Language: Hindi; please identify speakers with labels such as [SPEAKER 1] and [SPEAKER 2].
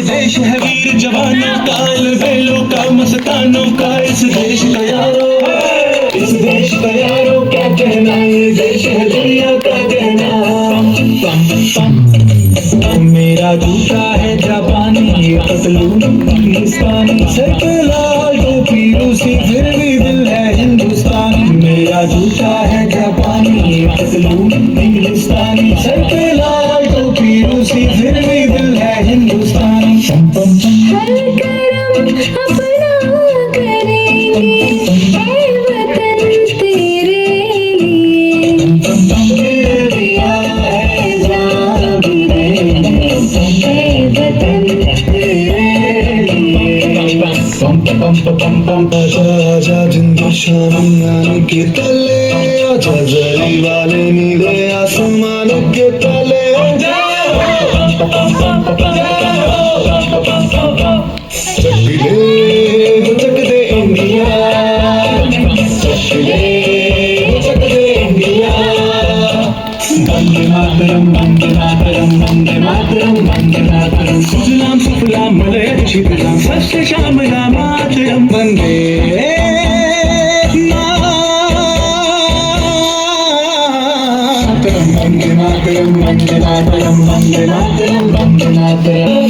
[SPEAKER 1] देश है वीर जवानों का, बेलों का मस्तानों का, इस देश का यारो, इस देश का यारो क्या कहना, ये देश है दुनिया का कहना। मेरा जूता है जापानी, पतलून पाकिस्तानी, सर पे लाल टोपी रूसी, फिर भी दिल है हिंदुस्तानी। मेरा जूता है जापानी, पतलून इंग्लिस्तानी, सर पे लाल टोपी रूसी, फिर भी दिल है हिंदुस्तानी।
[SPEAKER 2] हर करम अपना करेंगे, ऐ वतन तेरे लिए,
[SPEAKER 1] तेरे दिया है जान भी देंगे,
[SPEAKER 2] ऐ वतन
[SPEAKER 1] आजा जिंदगी शामियाने के तले, आजा जरी वाले नीले आसमान के तले। चक दे इंडिया, चक दे इंडिया। वंदे मातरम, वंदे मातरम, वंदे मातरम, वंदे मातरम। सुजलाम सुफलाम मलयज शीतलाम, सस्य श्यामला मातरम। वंदे मातरम, वंदे मातरम, वंदे मातरम, वंदे मातरम, वंदे मातरम।